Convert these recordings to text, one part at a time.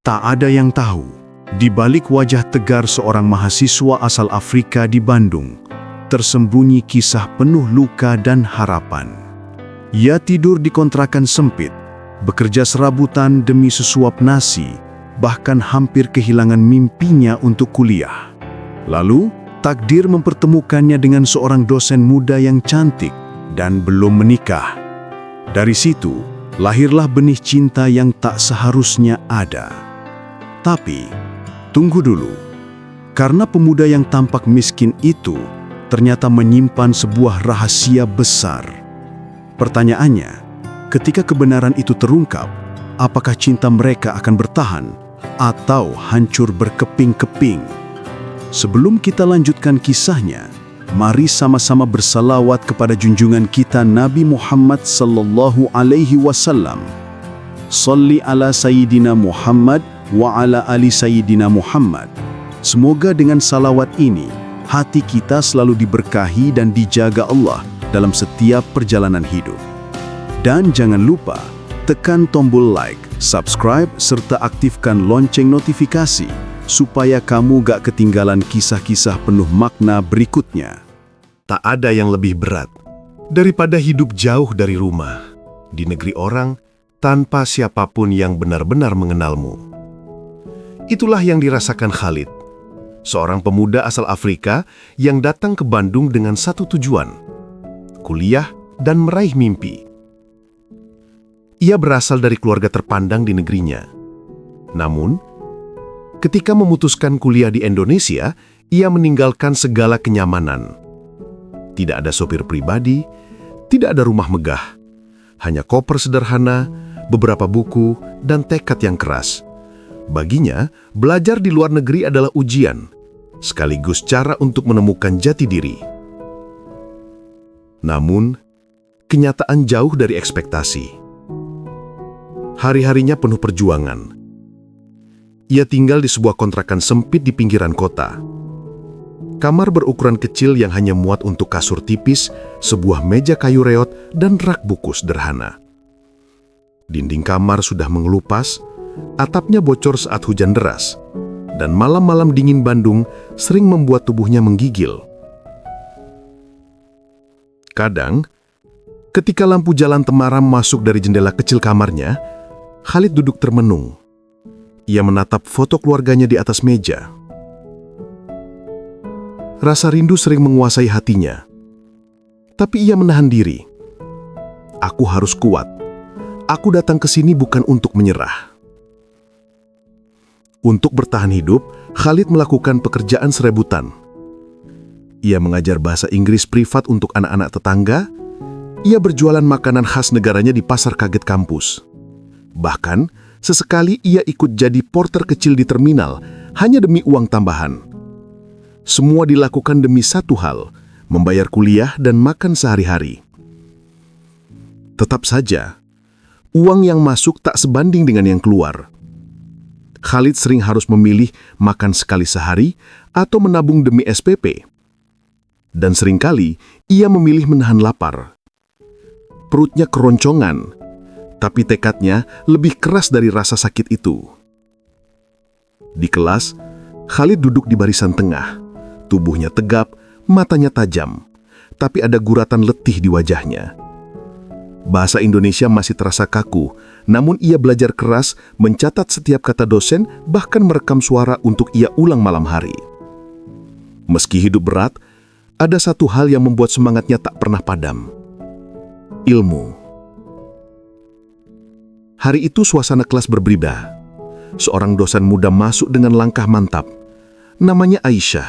Tak ada yang tahu, di balik wajah tegar seorang mahasiswa asal Afrika di Bandung, tersembunyi kisah penuh luka dan harapan. Ia tidur di kontrakan sempit, bekerja serabutan demi sesuap nasi, bahkan hampir kehilangan mimpinya untuk kuliah. Lalu, takdir mempertemukannya dengan seorang dosen muda yang cantik dan belum menikah. Dari situ, lahirlah benih cinta yang tak seharusnya ada. Tapi, tunggu dulu. Karena pemuda yang tampak miskin itu ternyata menyimpan sebuah rahasia besar. Pertanyaannya, ketika kebenaran itu terungkap, apakah cinta mereka akan bertahan atau hancur berkeping-keping? Sebelum kita lanjutkan kisahnya, mari sama-sama bersalawat kepada junjungan kita Nabi Muhammad sallallahu alaihi wasallam. Shalli ala Sayyidina Muhammad wa ala ali Sayyidina Muhammad. Semoga dengan salawat ini, hati kita selalu diberkahi dan dijaga Allah dalam setiap perjalanan hidup. Dan jangan lupa, tekan tombol like, subscribe, serta aktifkan lonceng notifikasi supaya kamu gak ketinggalan kisah-kisah penuh makna berikutnya. Tak ada yang lebih berat daripada hidup jauh dari rumah, di negeri orang, tanpa siapapun yang benar-benar mengenalmu. Itulah yang dirasakan Khalid, seorang pemuda asal Afrika yang datang ke Bandung dengan satu tujuan, kuliah dan meraih mimpi. Ia berasal dari keluarga terpandang di negerinya. Namun, ketika memutuskan kuliah di Indonesia, ia meninggalkan segala kenyamanan. Tidak ada sopir pribadi, tidak ada rumah megah, hanya koper sederhana, beberapa buku, dan tekad yang keras. Baginya, belajar di luar negeri adalah ujian, sekaligus cara untuk menemukan jati diri. Namun, kenyataan jauh dari ekspektasi. Hari-harinya penuh perjuangan. Ia tinggal di sebuah kontrakan sempit di pinggiran kota. Kamar berukuran kecil yang hanya muat untuk kasur tipis, sebuah meja kayu reot, dan rak buku sederhana. Dinding kamar sudah mengelupas, atapnya bocor saat hujan deras, dan malam-malam dingin Bandung sering membuat tubuhnya menggigil. Kadang, ketika lampu jalan temaram masuk dari jendela kecil kamarnya, Khalid duduk termenung. Ia menatap foto keluarganya di atas meja. Rasa rindu sering menguasai hatinya. Tapi ia menahan diri. Aku harus kuat. Aku datang ke sini bukan untuk menyerah. Untuk bertahan hidup, Khalid melakukan pekerjaan serebutan. Ia mengajar bahasa Inggris privat untuk anak-anak tetangga. Ia berjualan makanan khas negaranya di pasar kaget kampus. Bahkan, sesekali ia ikut jadi porter kecil di terminal hanya demi uang tambahan. Semua dilakukan demi satu hal, membayar kuliah dan makan sehari-hari. Tetap saja, uang yang masuk tak sebanding dengan yang keluar. Khalid sering harus memilih makan sekali sehari atau menabung demi SPP. Dan seringkali ia memilih menahan lapar. Perutnya keroncongan, tapi tekadnya lebih keras dari rasa sakit itu. Di kelas, Khalid duduk di barisan tengah. Tubuhnya tegap, matanya tajam, tapi ada guratan letih di wajahnya. Bahasa Indonesia masih terasa kaku, namun ia belajar keras, mencatat setiap kata dosen, bahkan merekam suara untuk ia ulang malam hari. Meski hidup berat, ada satu hal yang membuat semangatnya tak pernah padam. Ilmu. Hari itu suasana kelas berbeda. Seorang dosen muda masuk dengan langkah mantap. Namanya Aisyah.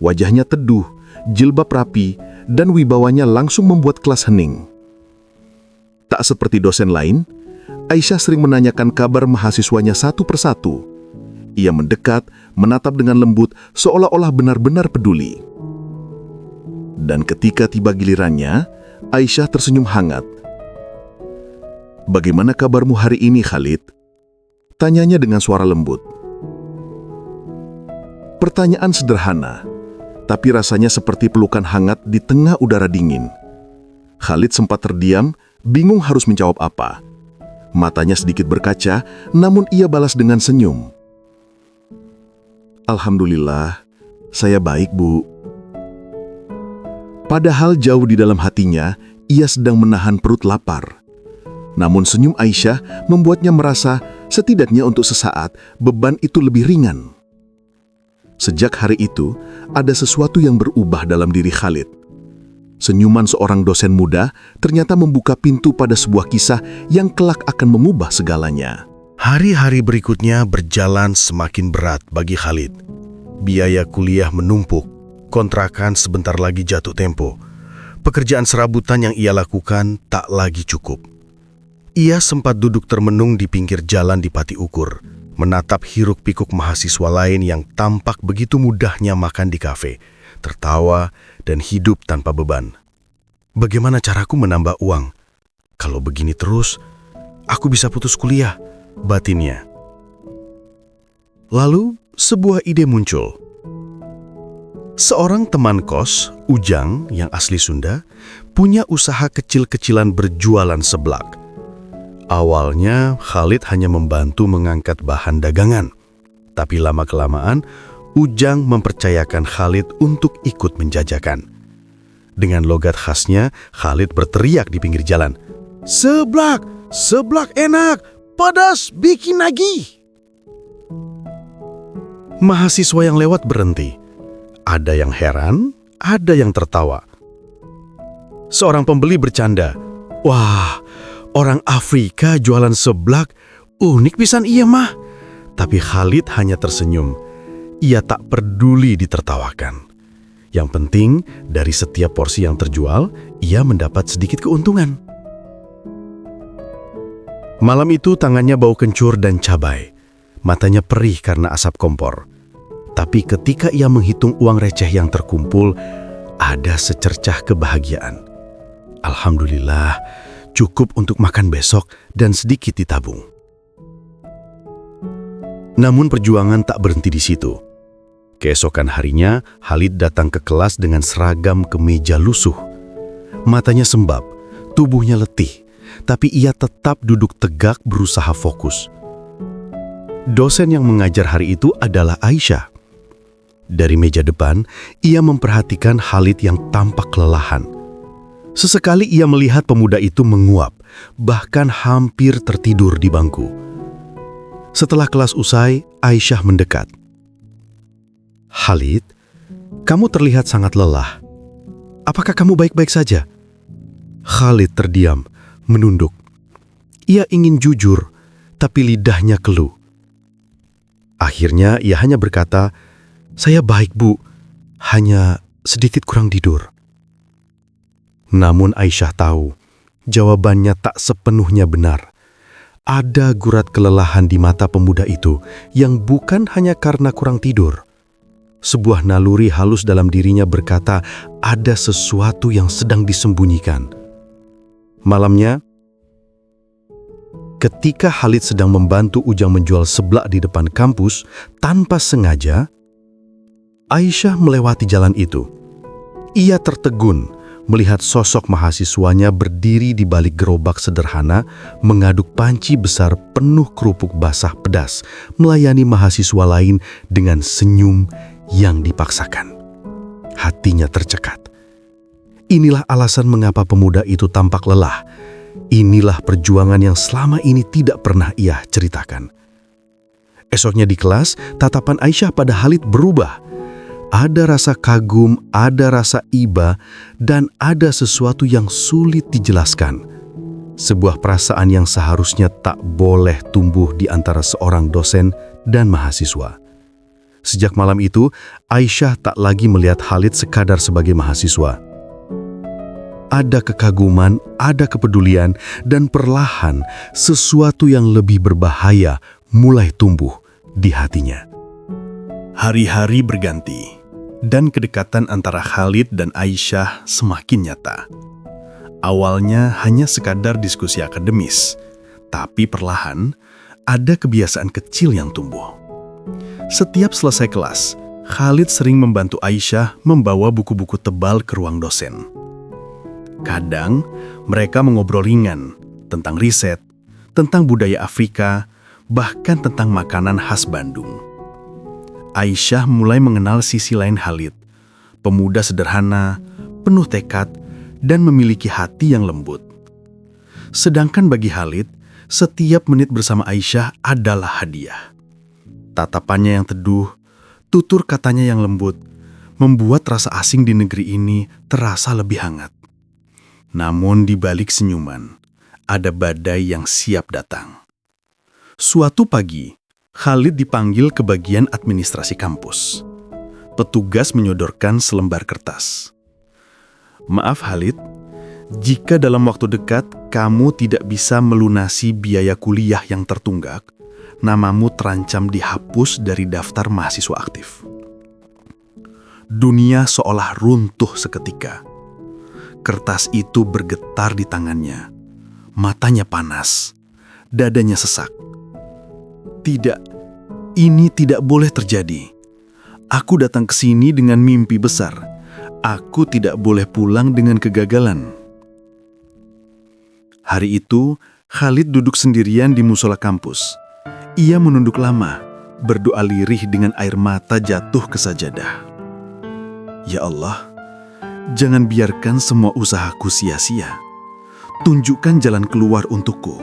Wajahnya teduh, jilbab rapi, dan wibawanya langsung membuat kelas hening. Tak seperti dosen lain, Aisyah sering menanyakan kabar mahasiswanya satu persatu. Ia mendekat, menatap dengan lembut, seolah-olah benar-benar peduli. Dan ketika tiba gilirannya, Aisyah tersenyum hangat. "Bagaimana kabarmu hari ini, Khalid?" Tanyanya dengan suara lembut. Pertanyaan sederhana, tapi rasanya seperti pelukan hangat di tengah udara dingin. Khalid sempat terdiam, bingung harus menjawab apa. Matanya sedikit berkaca, namun ia balas dengan senyum. Alhamdulillah, saya baik, Bu. Padahal jauh di dalam hatinya, ia sedang menahan perut lapar. Namun senyum Aisyah membuatnya merasa setidaknya untuk sesaat beban itu lebih ringan. Sejak hari itu, ada sesuatu yang berubah dalam diri Khalid. Senyuman seorang dosen muda ternyata membuka pintu pada sebuah kisah yang kelak akan mengubah segalanya. Hari-hari berikutnya berjalan semakin berat bagi Khalid. Biaya kuliah menumpuk, kontrakan sebentar lagi jatuh tempo. Pekerjaan serabutan yang ia lakukan tak lagi cukup. Ia sempat duduk termenung di pinggir jalan di Pati Ukur, menatap hiruk-pikuk mahasiswa lain yang tampak begitu mudahnya makan di kafe, tertawa dan hidup tanpa beban. Bagaimana caraku menambah uang? Kalau begini terus, aku bisa putus kuliah, batinnya. Lalu sebuah ide muncul. Seorang teman kos, Ujang yang asli Sunda, punya usaha kecil-kecilan berjualan seblak. Awalnya, Khalid hanya membantu mengangkat bahan dagangan. Tapi lama-kelamaan, Ujang mempercayakan Khalid untuk ikut menjajakan. Dengan logat khasnya, Khalid berteriak di pinggir jalan, "Seblak! Seblak enak! Pedas! Bikin lagi!" Mahasiswa yang lewat berhenti. Ada yang heran, ada yang tertawa. Seorang pembeli bercanda, "Wah, orang Afrika jualan seblak, unik pisan iya mah." Tapi Khalid hanya tersenyum. Ia tak peduli ditertawakan. Yang penting, dari setiap porsi yang terjual, ia mendapat sedikit keuntungan. Malam itu tangannya bau kencur dan cabai. Matanya perih karena asap kompor. Tapi ketika ia menghitung uang receh yang terkumpul, ada secercah kebahagiaan. Alhamdulillah, cukup untuk makan besok dan sedikit ditabung. Namun perjuangan tak berhenti di situ. Keesokan harinya, Khalid datang ke kelas dengan seragam kemeja lusuh. Matanya sembab, tubuhnya letih, tapi ia tetap duduk tegak berusaha fokus. Dosen yang mengajar hari itu adalah Aisyah. Dari meja depan, ia memperhatikan Khalid yang tampak kelelahan. Sesekali ia melihat pemuda itu menguap, bahkan hampir tertidur di bangku. Setelah kelas usai, Aisyah mendekat. "Khalid, kamu terlihat sangat lelah. Apakah kamu baik-baik saja?" Khalid terdiam, menunduk. Ia ingin jujur, tapi lidahnya keluh. Akhirnya ia hanya berkata, "Saya baik, Bu. Hanya sedikit kurang tidur." Namun Aisyah tahu, jawabannya tak sepenuhnya benar. Ada gurat kelelahan di mata pemuda itu yang bukan hanya karena kurang tidur. Sebuah naluri halus dalam dirinya berkata ada sesuatu yang sedang disembunyikan. Malamnya, ketika Khalid sedang membantu Ujang menjual seblak di depan kampus, tanpa sengaja, Aisyah melewati jalan itu. Ia tertegun melihat sosok mahasiswanya berdiri di balik gerobak sederhana, mengaduk panci besar penuh kerupuk basah pedas, melayani mahasiswa lain dengan senyum yang dipaksakan. Hatinya tercekat. Inilah alasan mengapa pemuda itu tampak lelah. Inilah perjuangan yang selama ini tidak pernah ia ceritakan. Esoknya di kelas, tatapan Aisyah pada Khalid berubah. Ada rasa kagum, ada rasa iba, dan ada sesuatu yang sulit dijelaskan. Sebuah perasaan yang seharusnya tak boleh tumbuh di antara seorang dosen dan mahasiswa. Sejak malam itu, Aisyah tak lagi melihat Khalid sekadar sebagai mahasiswa. Ada kekaguman, ada kepedulian, dan perlahan sesuatu yang lebih berbahaya mulai tumbuh di hatinya. Hari-hari berganti, dan kedekatan antara Khalid dan Aisyah semakin nyata. Awalnya hanya sekadar diskusi akademis, tapi perlahan ada kebiasaan kecil yang tumbuh. Setiap selesai kelas, Khalid sering membantu Aisyah membawa buku-buku tebal ke ruang dosen. Kadang mereka mengobrol ringan tentang riset, tentang budaya Afrika, bahkan tentang makanan khas Bandung. Aisyah mulai mengenal sisi lain Khalid, pemuda sederhana, penuh tekad, dan memiliki hati yang lembut. Sedangkan bagi Khalid, setiap menit bersama Aisyah adalah hadiah. Tatapannya yang teduh, tutur katanya yang lembut, membuat rasa asing di negeri ini terasa lebih hangat. Namun di balik senyuman, ada badai yang siap datang. Suatu pagi, Khalid dipanggil ke bagian administrasi kampus. Petugas menyodorkan selembar kertas. Maaf Khalid, jika dalam waktu dekat kamu tidak bisa melunasi biaya kuliah yang tertunggak, namamu terancam dihapus dari daftar mahasiswa aktif. Dunia seolah runtuh seketika. Kertas itu bergetar di tangannya. Matanya panas, dadanya sesak. Tidak, ini tidak boleh terjadi. Aku datang ke sini dengan mimpi besar. Aku tidak boleh pulang dengan kegagalan. Hari itu, Khalid duduk sendirian di musola kampus. Ia menunduk lama, berdoa lirih dengan air mata jatuh ke sajadah. Ya Allah, jangan biarkan semua usahaku sia-sia. Tunjukkan jalan keluar untukku.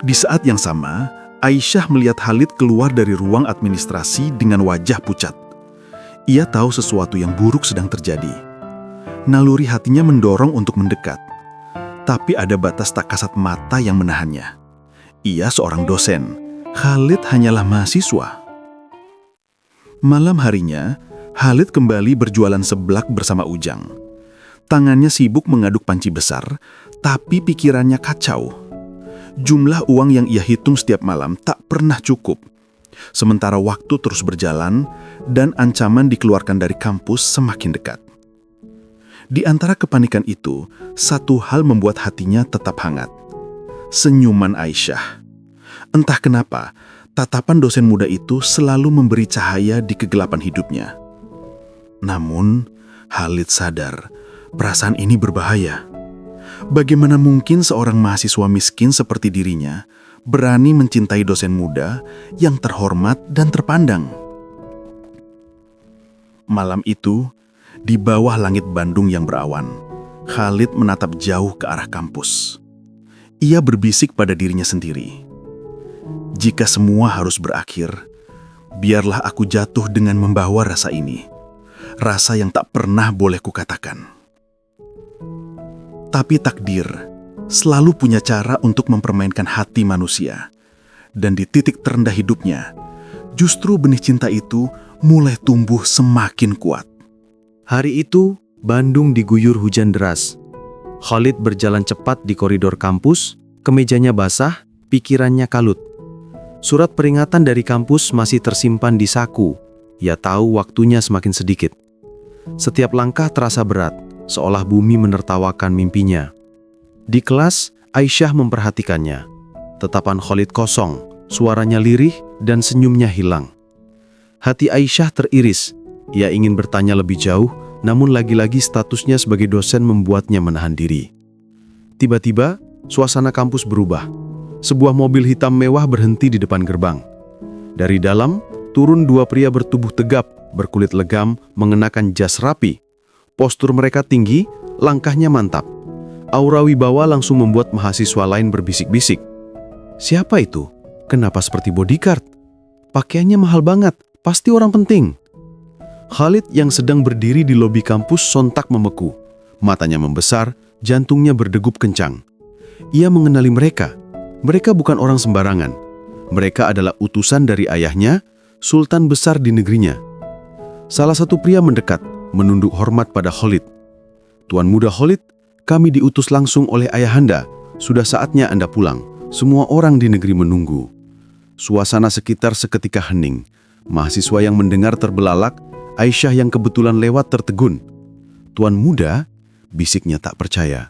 Di saat yang sama, Aisyah melihat Khalid keluar dari ruang administrasi dengan wajah pucat. Ia tahu sesuatu yang buruk sedang terjadi. Naluri hatinya mendorong untuk mendekat. Tapi ada batas tak kasat mata yang menahannya. Ia seorang dosen. Khalid hanyalah mahasiswa. Malam harinya, Khalid kembali berjualan seblak bersama Ujang. Tangannya sibuk mengaduk panci besar, tapi pikirannya kacau. Jumlah uang yang ia hitung setiap malam tak pernah cukup. Sementara waktu terus berjalan dan ancaman dikeluarkan dari kampus semakin dekat. Di antara kepanikan itu, satu hal membuat hatinya tetap hangat. Senyuman Aisyah. Entah kenapa, tatapan dosen muda itu selalu memberi cahaya di kegelapan hidupnya. Namun, Khalid sadar, perasaan ini berbahaya. Bagaimana mungkin seorang mahasiswa miskin seperti dirinya berani mencintai dosen muda yang terhormat dan terpandang? Malam itu, di bawah langit Bandung yang berawan, Khalid menatap jauh ke arah kampus. Ia berbisik pada dirinya sendiri. Jika semua harus berakhir, biarlah aku jatuh dengan membawa rasa ini. Rasa yang tak pernah boleh kukatakan. Tapi takdir selalu punya cara untuk mempermainkan hati manusia. Dan di titik terendah hidupnya, justru benih cinta itu mulai tumbuh semakin kuat. Hari itu, Bandung diguyur hujan deras. Khalid berjalan cepat di koridor kampus, kemejanya basah, pikirannya kalut. Surat peringatan dari kampus masih tersimpan di saku. Ia tahu waktunya semakin sedikit. Setiap langkah terasa berat, seolah bumi menertawakan mimpinya. Di kelas, Aisyah memperhatikannya. Tatapan Khalid kosong, suaranya lirih dan senyumnya hilang. Hati Aisyah teriris. Ia ingin bertanya lebih jauh, namun lagi-lagi statusnya sebagai dosen membuatnya menahan diri. Tiba-tiba, suasana kampus berubah. Sebuah mobil hitam mewah berhenti di depan gerbang. Dari dalam, turun dua pria bertubuh tegap, berkulit legam, mengenakan jas rapi. Postur mereka tinggi, langkahnya mantap. Aura wibawa langsung membuat mahasiswa lain berbisik-bisik. Siapa itu? Kenapa seperti bodyguard? Pakaiannya mahal banget, pasti orang penting. Khalid yang sedang berdiri di lobi kampus sontak membeku. Matanya membesar, jantungnya berdegup kencang. Ia mengenali mereka. Mereka bukan orang sembarangan. Mereka adalah utusan dari ayahnya, sultan besar di negerinya. Salah satu pria mendekat, menunduk hormat pada Khalid. Tuan muda Khalid, kami diutus langsung oleh ayahanda. Sudah saatnya Anda pulang. Semua orang di negeri menunggu. Suasana sekitar seketika hening. Mahasiswa yang mendengar terbelalak, Aisyah yang kebetulan lewat tertegun. Tuan muda, bisiknya tak percaya.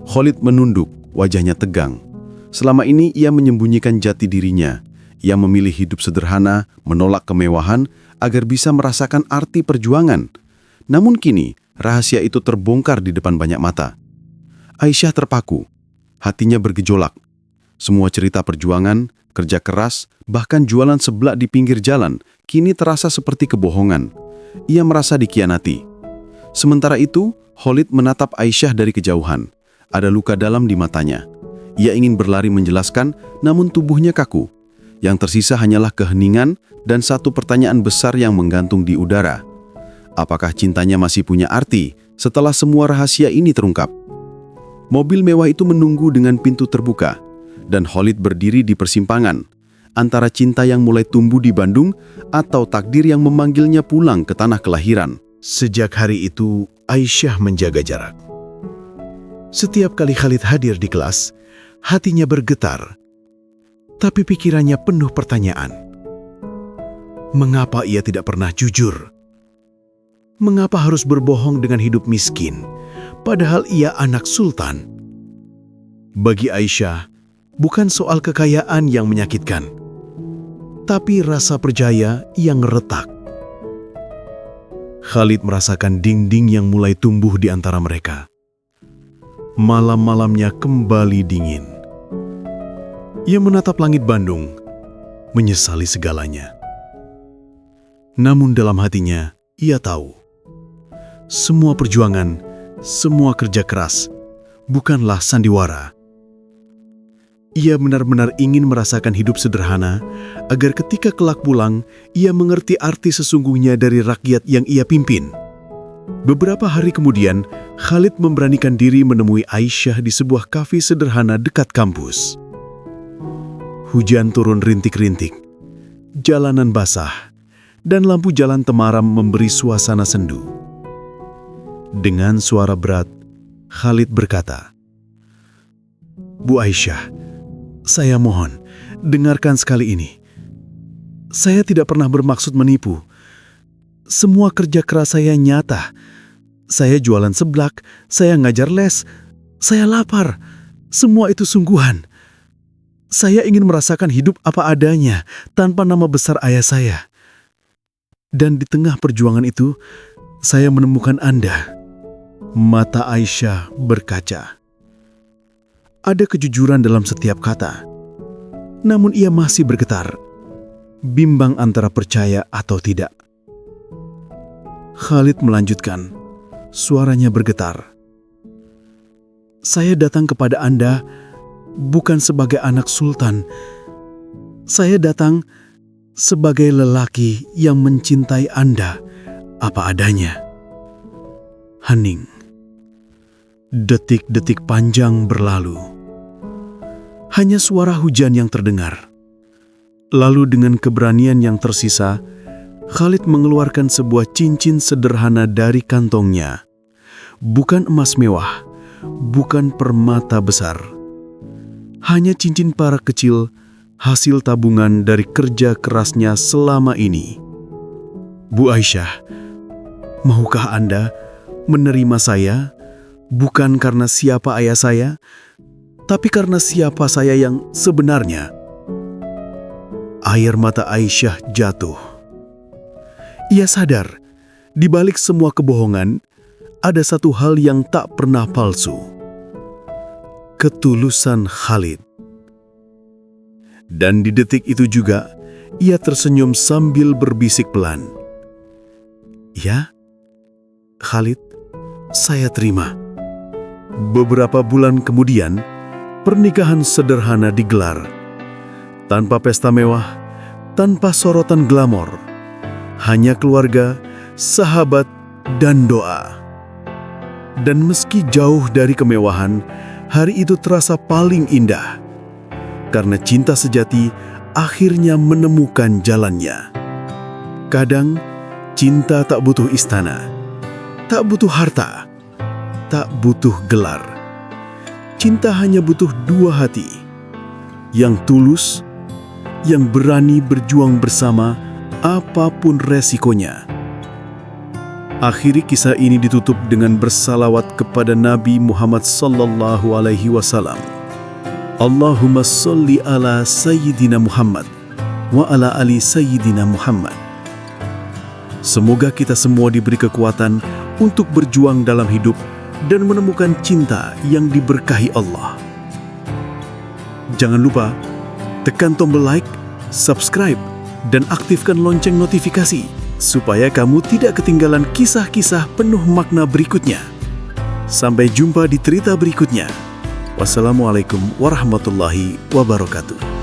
Khalid menunduk, wajahnya tegang. Selama ini ia menyembunyikan jati dirinya. Ia memilih hidup sederhana, menolak kemewahan, agar bisa merasakan arti perjuangan. Namun kini, rahasia itu terbongkar di depan banyak mata. Aisyah terpaku. Hatinya bergejolak. Semua cerita perjuangan, kerja keras, bahkan jualan seblak di pinggir jalan, kini terasa seperti kebohongan. Ia merasa dikhianati. Sementara itu, Khalid menatap Aisyah dari kejauhan. Ada luka dalam di matanya. Ia ingin berlari menjelaskan, namun tubuhnya kaku. Yang tersisa hanyalah keheningan dan satu pertanyaan besar yang menggantung di udara. Apakah cintanya masih punya arti setelah semua rahasia ini terungkap? Mobil mewah itu menunggu dengan pintu terbuka, dan Khalid berdiri di persimpangan, antara cinta yang mulai tumbuh di Bandung atau takdir yang memanggilnya pulang ke tanah kelahiran. Sejak hari itu, Aisyah menjaga jarak. Setiap kali Khalid hadir di kelas, hatinya bergetar, tapi pikirannya penuh pertanyaan. Mengapa ia tidak pernah jujur? Mengapa harus berbohong dengan hidup miskin, padahal ia anak sultan? Bagi Aisyah, bukan soal kekayaan yang menyakitkan, tapi rasa percaya yang retak. Khalid merasakan dinding yang mulai tumbuh di antara mereka. Malam-malamnya kembali dingin. Ia menatap langit Bandung, menyesali segalanya. Namun dalam hatinya, ia tahu, semua perjuangan, semua kerja keras, bukanlah sandiwara. Ia benar-benar ingin merasakan hidup sederhana, agar ketika kelak pulang, ia mengerti arti sesungguhnya dari rakyat yang ia pimpin. Beberapa hari kemudian, Khalid memberanikan diri menemui Aisyah di sebuah kafe sederhana dekat kampus. Hujan turun rintik-rintik, jalanan basah, dan lampu jalan temaram memberi suasana sendu. Dengan suara berat, Khalid berkata, "Bu Aisyah, saya mohon, dengarkan sekali ini. Saya tidak pernah bermaksud menipu. Semua kerja keras saya nyata. Saya jualan seblak, saya ngajar les, saya lapar. Semua itu sungguhan. Saya ingin merasakan hidup apa adanya, tanpa nama besar ayah saya. Dan di tengah perjuangan itu, saya menemukan Anda." Mata Aisyah berkaca. Ada kejujuran dalam setiap kata. Namun ia masih bergetar, bimbang antara percaya atau tidak. Khalid melanjutkan, suaranya bergetar. "Saya datang kepada Anda bukan sebagai anak sultan. Saya datang sebagai lelaki yang mencintai Anda apa adanya." Hening. Detik-detik panjang berlalu. Hanya suara hujan yang terdengar. Lalu dengan keberanian yang tersisa, Khalid mengeluarkan sebuah cincin sederhana dari kantongnya. Bukan emas mewah, bukan permata besar. Hanya cincin perak kecil, hasil tabungan dari kerja kerasnya selama ini. "Bu Aisyah, maukah Anda menerima saya, bukan karena siapa ayah saya, tapi karena siapa saya yang sebenarnya?" Air mata Aisyah jatuh. Ia sadar, di balik semua kebohongan, ada satu hal yang tak pernah palsu. Ketulusan Khalid. Dan di detik itu juga, ia tersenyum sambil berbisik pelan. "Ya, Khalid, saya terima." Beberapa bulan kemudian, pernikahan sederhana digelar. Tanpa pesta mewah, tanpa sorotan glamor. Hanya keluarga, sahabat, dan doa. Dan meski jauh dari kemewahan, hari itu terasa paling indah. Karena cinta sejati akhirnya menemukan jalannya. Kadang, cinta tak butuh istana, tak butuh harta, tak butuh gelar. Cinta hanya butuh dua hati, yang tulus, yang berani berjuang bersama apapun resikonya. Akhiri kisah ini ditutup dengan bersalawat kepada Nabi Muhammad SAW. Allahumma sholli ala Sayyidina Muhammad wa ala ali Sayyidina Muhammad. Semoga kita semua diberi kekuatan untuk berjuang dalam hidup dan menemukan cinta yang diberkahi Allah. Jangan lupa tekan tombol like, subscribe, dan aktifkan lonceng notifikasi supaya kamu tidak ketinggalan kisah-kisah penuh makna berikutnya. Sampai jumpa di cerita berikutnya. Wassalamualaikum warahmatullahi wabarakatuh.